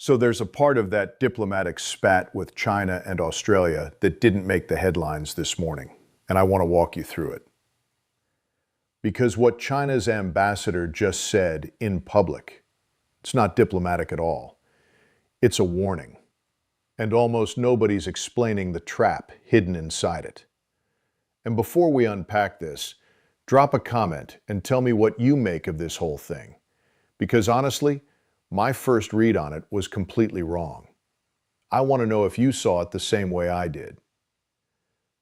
So there's a part of that diplomatic spat with China and Australia that didn't make the headlines this morning, and I want to walk you through it. Because what China's ambassador just said in public, it's not diplomatic at all. It's a warning. And almost nobody's explaining the trap hidden inside it. And before we unpack this, drop a comment and tell me what you make of this whole thing. Because honestly, my first read on it was completely wrong. I want to know if you saw it the same way I did.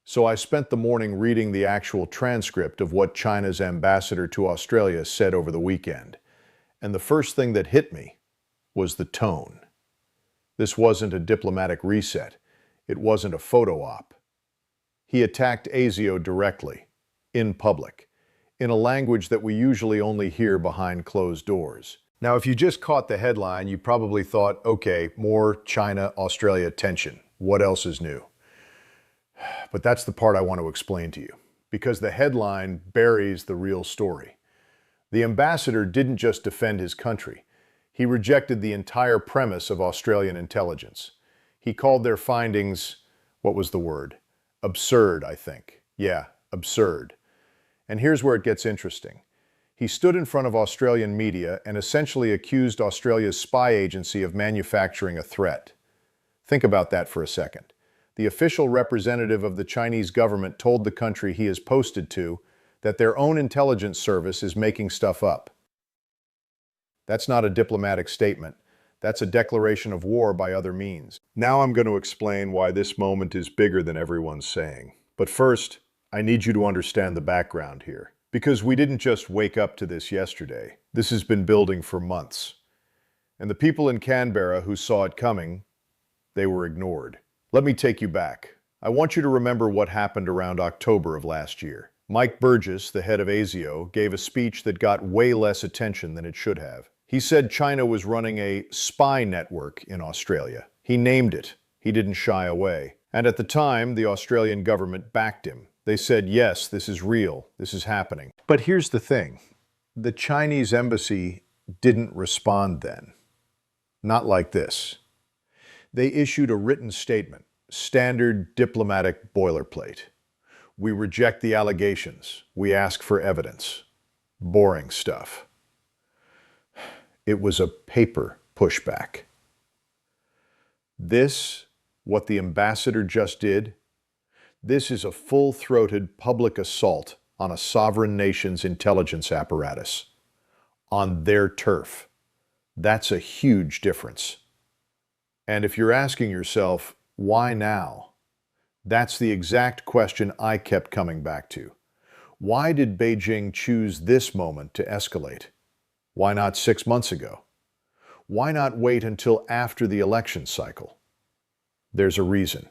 So I spent the morning reading the actual transcript of what China's ambassador to Australia said over the weekend. And the first thing that hit me was the tone. This wasn't a diplomatic reset. It wasn't a photo op. He attacked ASIO directly, in public, in a language that we usually only hear behind closed doors. Now, if you just caught the headline, you probably thought, okay, more China-Australia tension. What else is new? But that's the part I want to explain to you, because the headline buries the real story. The ambassador didn't just defend his country. He rejected the entire premise of Australian intelligence. He called their findings, what was the word? Absurd, I think. Yeah, absurd. And here's where it gets interesting. He stood in front of Australian media and essentially accused Australia's spy agency of manufacturing a threat. Think about that for a second. The official representative of the Chinese government told the country he is posted to that their own intelligence service is making stuff up. That's not a diplomatic statement. That's a declaration of war by other means. Now I'm going to explain why this moment is bigger than everyone's saying. But first, I need you to understand the background here. Because we didn't just wake up to this yesterday. This has been building for months. And the people in Canberra who saw it coming, they were ignored. Let me take you back. I want you to remember what happened around October of last year. Mike Burgess, the head of ASIO, gave a speech that got way less attention than it should have. He said China was running a spy network in Australia. He named it. He didn't shy away. And at the time, the Australian government backed him. They said, yes, this is real. This is happening. But here's the thing. The Chinese embassy didn't respond then. Not like this. They issued a written statement, standard diplomatic boilerplate. We reject the allegations. We ask for evidence. Boring stuff. It was a paper pushback. This, what the ambassador just did, this is a full-throated public assault on a sovereign nation's intelligence apparatus. On their turf. That's a huge difference. And if you're asking yourself, why now? That's the exact question I kept coming back to. Why did Beijing choose this moment to escalate? Why not 6 months ago? Why not wait until after the election cycle? There's a reason.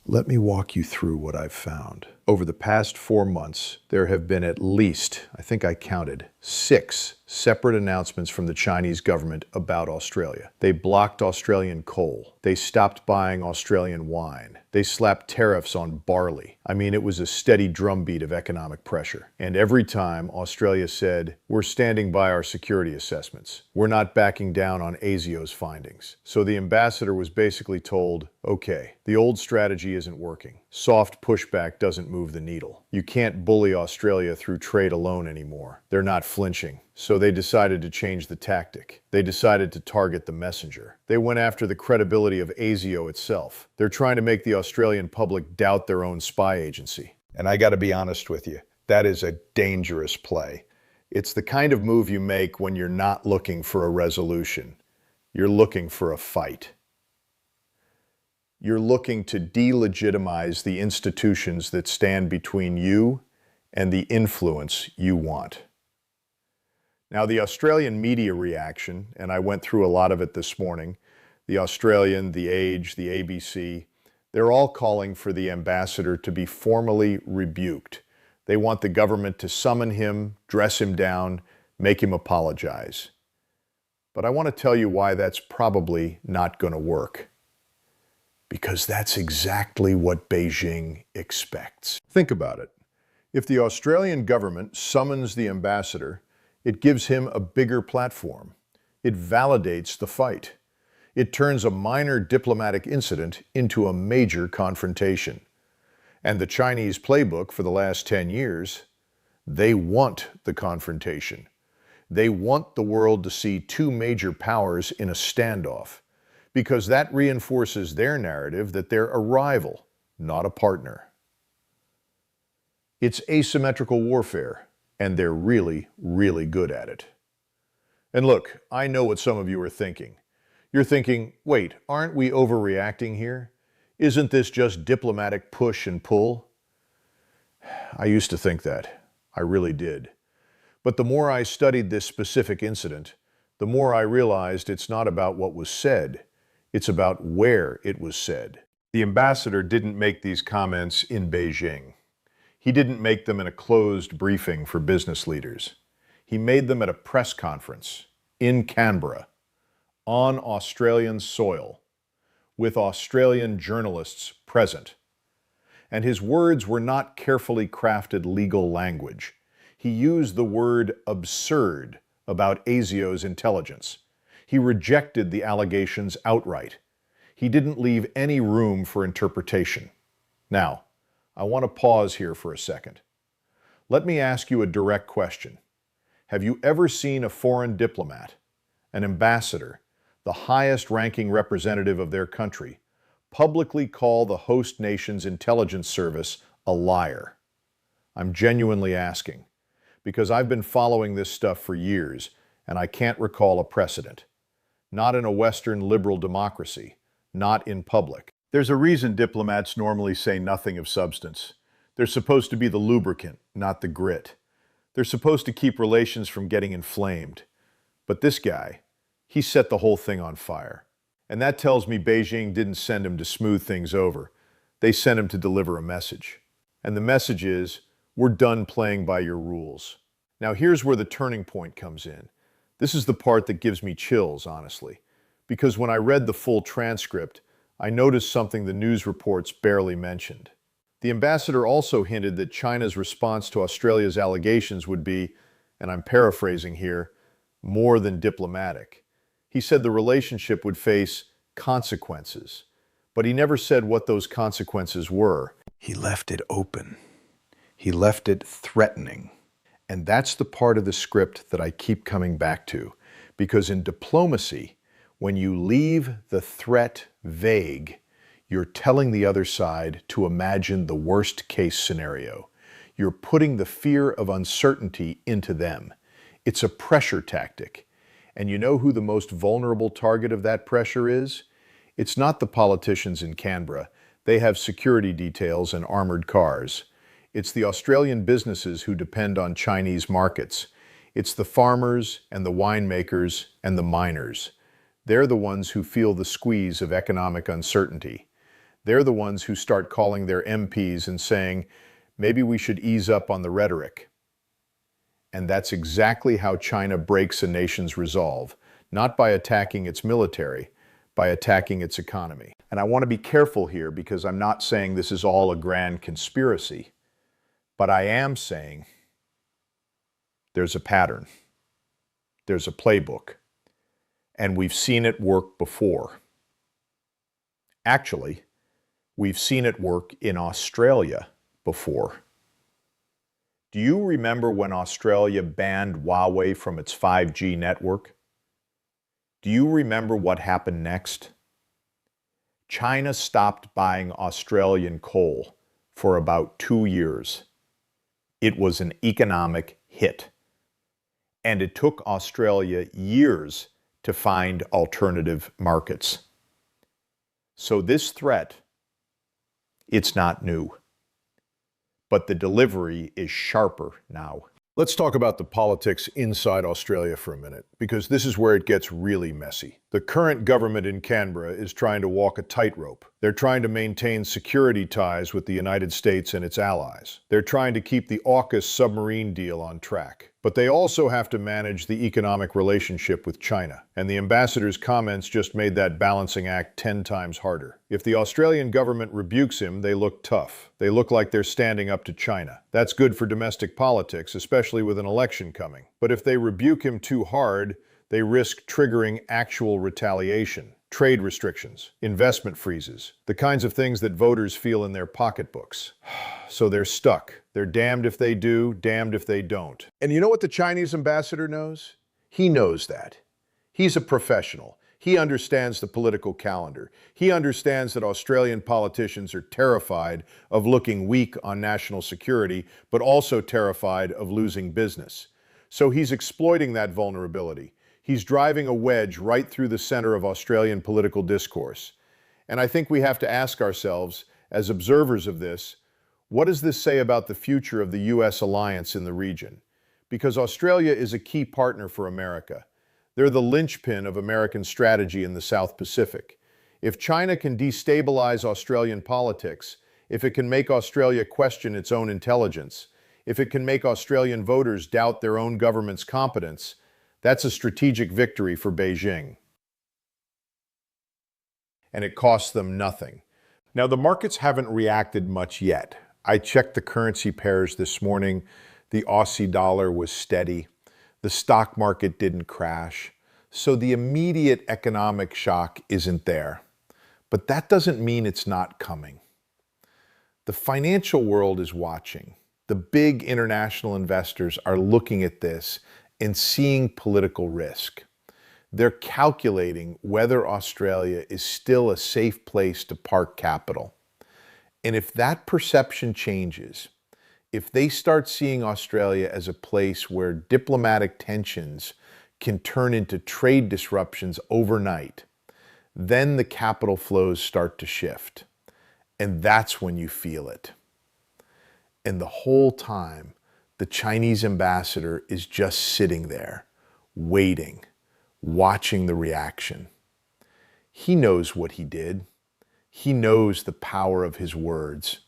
Let me walk you through what I've found. Over the past 4 months, there have been at least, I think I counted, 6 separate announcements from the Chinese government about Australia. They blocked Australian coal. They stopped buying Australian wine. They slapped tariffs on barley. I mean, it was a steady drumbeat of economic pressure. And every time, Australia said, we're standing by our security assessments. We're not backing down on ASIO's findings. So the ambassador was basically told, okay, the old strategy isn't working. Soft pushback doesn't move the needle. You can't bully Australia through trade alone anymore. They're not flinching. So they decided to change the tactic. They decided to target the messenger. They went after the credibility of ASIO itself. They're trying to make the Australian public doubt their own spy agency. And I gotta be honest with you, that is a dangerous play. It's the kind of move you make when you're not looking for a resolution. You're looking for a fight. You're looking to delegitimize the institutions that stand between you and the influence you want. Now, the Australian media reaction, and I went through a lot of it this morning, the Australian, the Age, the ABC, they're all calling for the ambassador to be formally rebuked. They want the government to summon him, dress him down, make him apologize. But I want to tell you why that's probably not going to work. Because that's exactly what Beijing expects. Think about it. If the Australian government summons the ambassador, it gives him a bigger platform. It validates the fight. It turns a minor diplomatic incident into a major confrontation. And the Chinese playbook for the last 10 years, they want the confrontation. They want the world to see two major powers in a standoff, because that reinforces their narrative that they're a rival, not a partner. It's asymmetrical warfare, and they're really, really good at it. And look, I know what some of you are thinking. You're thinking, wait, aren't we overreacting here? Isn't this just diplomatic push and pull? I used to think that. I really did. But the more I studied this specific incident, the more I realized it's not about what was said. It's about where it was said. The ambassador didn't make these comments in Beijing. He didn't make them in a closed briefing for business leaders. He made them at a press conference in Canberra, on Australian soil, with Australian journalists present. And his words were not carefully crafted legal language. He used the word absurd about ASIO's intelligence. He rejected the allegations outright. He didn't leave any room for interpretation. Now, I want to pause here for a second. Let me ask you a direct question. Have you ever seen a foreign diplomat, an ambassador, the highest-ranking representative of their country, publicly call the host nation's intelligence service a liar? I'm genuinely asking, because I've been following this stuff for years, and I can't recall a precedent. Not in a Western liberal democracy, not in public. There's a reason diplomats normally say nothing of substance. They're supposed to be the lubricant, not the grit. They're supposed to keep relations from getting inflamed. But this guy, he set the whole thing on fire. And that tells me Beijing didn't send him to smooth things over. They sent him to deliver a message. And the message is, we're done playing by your rules. Now here's where the turning point comes in. This is the part that gives me chills, honestly. Because when I read the full transcript, I noticed something the news reports barely mentioned. The ambassador also hinted that China's response to Australia's allegations would be, and I'm paraphrasing here, more than diplomatic. He said the relationship would face consequences, but he never said what those consequences were. He left it open. He left it threatening. And that's the part of the script that I keep coming back to, because in diplomacy, when you leave the threat vague, you're telling the other side to imagine the worst-case scenario. You're putting the fear of uncertainty into them. It's a pressure tactic. And you know who the most vulnerable target of that pressure is? It's not the politicians in Canberra. They have security details and armored cars. It's the Australian businesses who depend on Chinese markets. It's the farmers and the winemakers and the miners. They're the ones who feel the squeeze of economic uncertainty. They're the ones who start calling their MPs and saying, maybe we should ease up on the rhetoric. And that's exactly how China breaks a nation's resolve, not by attacking its military, by attacking its economy. And I want to be careful here because I'm not saying this is all a grand conspiracy, but I am saying there's a pattern, there's a playbook, and we've seen it work before. Actually, we've seen it work in Australia before. Do you remember when Australia banned Huawei from its 5G network? Do you remember what happened next? China stopped buying Australian coal for about 2 years. It was an economic hit. And it took Australia years to find alternative markets. So this threat, it's not new. But the delivery is sharper now. Let's talk about the politics inside Australia for a minute, because this is where it gets really messy. The current government in Canberra is trying to walk a tightrope. They're trying to maintain security ties with the United States and its allies. They're trying to keep the AUKUS submarine deal on track. But they also have to manage the economic relationship with China. And the ambassador's comments just made that balancing act 10 times harder. If the Australian government rebukes him, they look tough. They look like they're standing up to China. That's good for domestic politics, especially with an election coming. But if they rebuke him too hard, they risk triggering actual retaliation. Trade restrictions, investment freezes, the kinds of things that voters feel in their pocketbooks. So they're stuck. They're damned if they do, damned if they don't. And you know what the Chinese ambassador knows? He knows that. He's a professional. He understands the political calendar. He understands that Australian politicians are terrified of looking weak on national security, but also terrified of losing business. So he's exploiting that vulnerability. He's driving a wedge right through the center of Australian political discourse. And I think we have to ask ourselves, as observers of this, what does this say about the future of the U.S. alliance in the region? Because Australia is a key partner for America. They're the linchpin of American strategy in the South Pacific. If China can destabilize Australian politics, if it can make Australia question its own intelligence, if it can make Australian voters doubt their own government's competence, that's a strategic victory for Beijing. And it costs them nothing. Now, the markets haven't reacted much yet. I checked the currency pairs this morning. The Aussie dollar was steady. The stock market didn't crash. So the immediate economic shock isn't there. But that doesn't mean it's not coming. The financial world is watching. The big international investors are looking at this and seeing political risk. They're calculating whether Australia is still a safe place to park capital. And if that perception changes, if they start seeing Australia as a place where diplomatic tensions can turn into trade disruptions overnight, then the capital flows start to shift. And that's when you feel it. And the whole time, the Chinese ambassador is just sitting there, waiting, watching the reaction. He knows what he did. He knows the power of his words.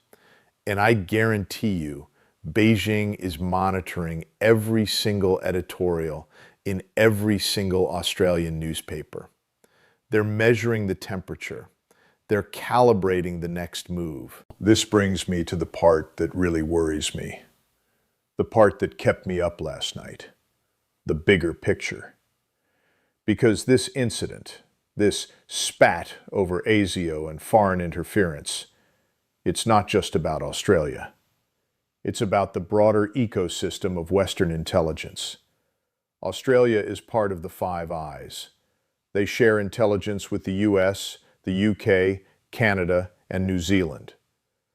And I guarantee you, Beijing is monitoring every single editorial in every single Australian newspaper. They're measuring the temperature. They're calibrating the next move. This brings me to the part that really worries me. The part that kept me up last night. The bigger picture. Because this incident, this spat over ASIO and foreign interference, it's not just about Australia. It's about the broader ecosystem of Western intelligence. Australia is part of the Five Eyes. They share intelligence with the US, the UK, Canada, and New Zealand.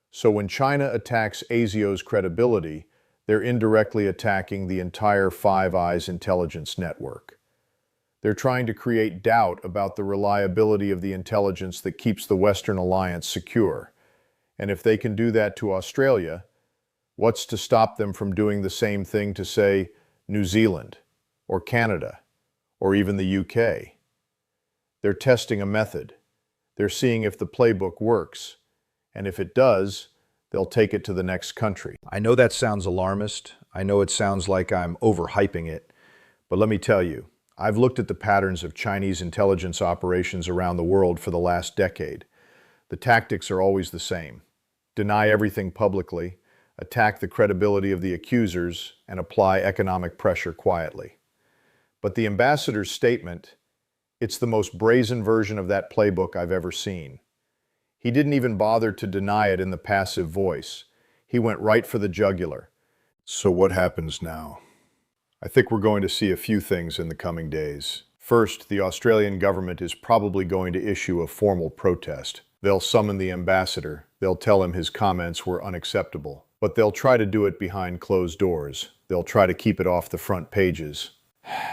So when China attacks ASIO's credibility, they're indirectly attacking the entire Five Eyes intelligence network. They're trying to create doubt about the reliability of the intelligence that keeps the Western alliance secure. And if they can do that to Australia, what's to stop them from doing the same thing to, say, New Zealand, or Canada, or even the UK? They're testing a method. They're seeing if the playbook works. And if it does, they'll take it to the next country. I know that sounds alarmist. I know it sounds like I'm overhyping it. But let me tell you, I've looked at the patterns of Chinese intelligence operations around the world for the last decade. The tactics are always the same. Deny everything publicly, attack the credibility of the accusers, and apply economic pressure quietly. But the ambassador's statement, it's the most brazen version of that playbook I've ever seen. He didn't even bother to deny it in the passive voice. He went right for the jugular. So what happens now? I think we're going to see a few things in the coming days. First, the Australian government is probably going to issue a formal protest. They'll summon the ambassador. They'll tell him his comments were unacceptable. But they'll try to do it behind closed doors. They'll try to keep it off the front pages.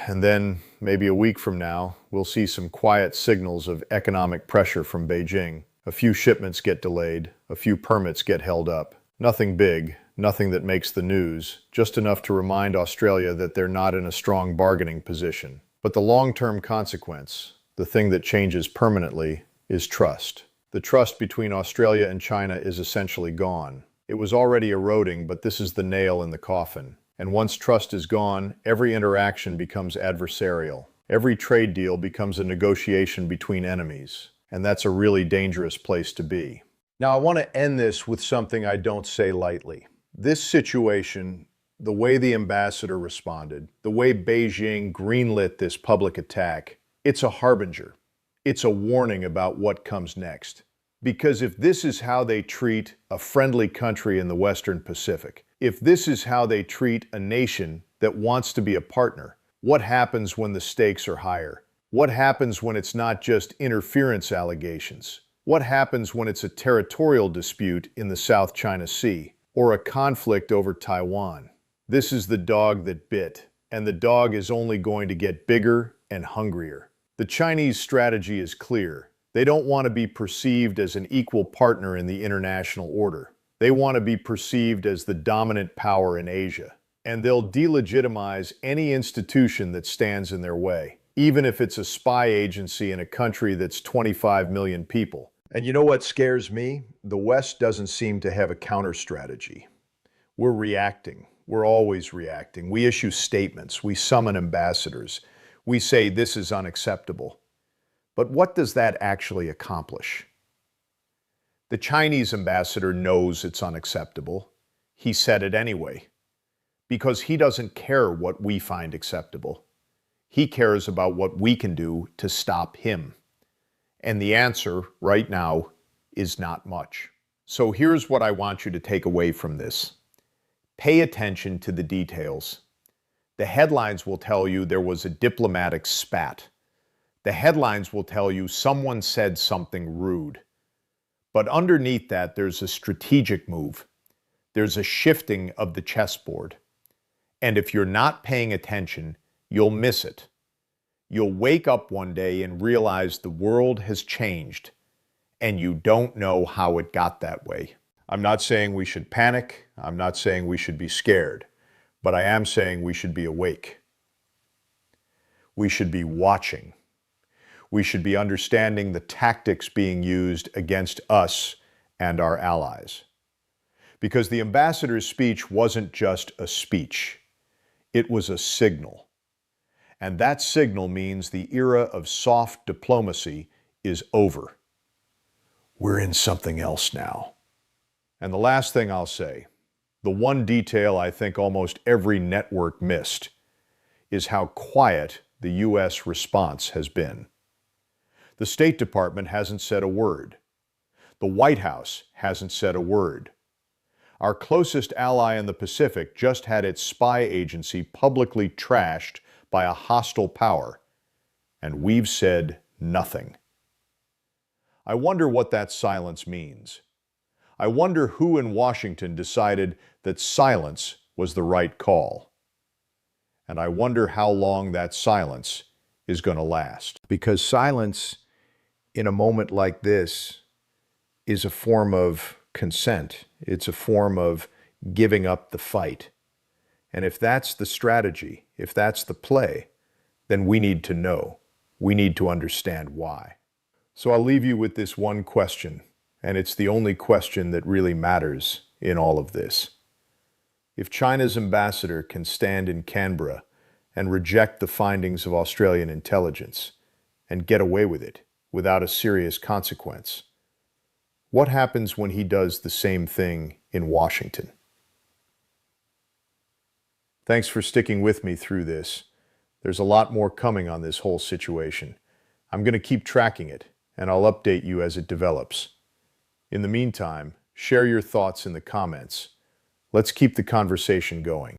And then, maybe a week from now, we'll see some quiet signals of economic pressure from Beijing. A few shipments get delayed, a few permits get held up. Nothing big, nothing that makes the news, just enough to remind Australia that they're not in a strong bargaining position. But the long-term consequence, the thing that changes permanently, is trust. The trust between Australia and China is essentially gone. It was already eroding, but this is the nail in the coffin. And once trust is gone, every interaction becomes adversarial. Every trade deal becomes a negotiation between enemies. And that's a really dangerous place to be. Now, I want to end this with something I don't say lightly. This situation, the way the ambassador responded, the way Beijing greenlit this public attack, it's a harbinger. It's a warning about what comes next. Because if this is how they treat a friendly country in the Western Pacific, if this is how they treat a nation that wants to be a partner, what happens when the stakes are higher? What happens when it's not just interference allegations? What happens when it's a territorial dispute in the South China Sea or a conflict over Taiwan? This is the dog that bit, and the dog is only going to get bigger and hungrier. The Chinese strategy is clear. They don't want to be perceived as an equal partner in the international order. They want to be perceived as the dominant power in Asia. And they'll delegitimize any institution that stands in their way, even if it's a spy agency in a country that's 25 million people. And you know what scares me? The West doesn't seem to have a counter strategy. We're reacting. We're always reacting. We issue statements. We summon ambassadors. We say this is unacceptable. But what does that actually accomplish? The Chinese ambassador knows it's unacceptable. He said it anyway, because he doesn't care what we find acceptable. He cares about what we can do to stop him. And the answer, right now, is not much. So here's what I want you to take away from this. Pay attention to the details. The headlines will tell you there was a diplomatic spat. The headlines will tell you someone said something rude. But underneath that, there's a strategic move. There's a shifting of the chessboard. And if you're not paying attention, you'll miss it. You'll wake up one day and realize the world has changed, and you don't know how it got that way. I'm not saying we should panic. I'm not saying we should be scared. But I am saying we should be awake. We should be watching. We should be understanding the tactics being used against us and our allies. Because the ambassador's speech wasn't just a speech. It was a signal. And that signal means the era of soft diplomacy is over. We're in something else now. And the last thing I'll say, the one detail I think almost every network missed, is how quiet the U.S. response has been. The State Department hasn't said a word. The White House hasn't said a word. Our closest ally in the Pacific just had its spy agency publicly trashed by a hostile power, and we've said nothing. I wonder what that silence means. I wonder who in Washington decided that silence was the right call. And I wonder how long that silence is going to last. Because silence in a moment like this is a form of consent. It's a form of giving up the fight. And if that's the strategy, if that's the play, then we need to know. We need to understand why. So I'll leave you with this one question, and it's the only question that really matters in all of this. If China's ambassador can stand in Canberra and reject the findings of Australian intelligence and get away with it without a serious consequence, what happens when he does the same thing in Washington? Thanks for sticking with me through this. There's a lot more coming on this whole situation. I'm going to keep tracking it, and I'll update you as it develops. In the meantime, share your thoughts in the comments. Let's keep the conversation going.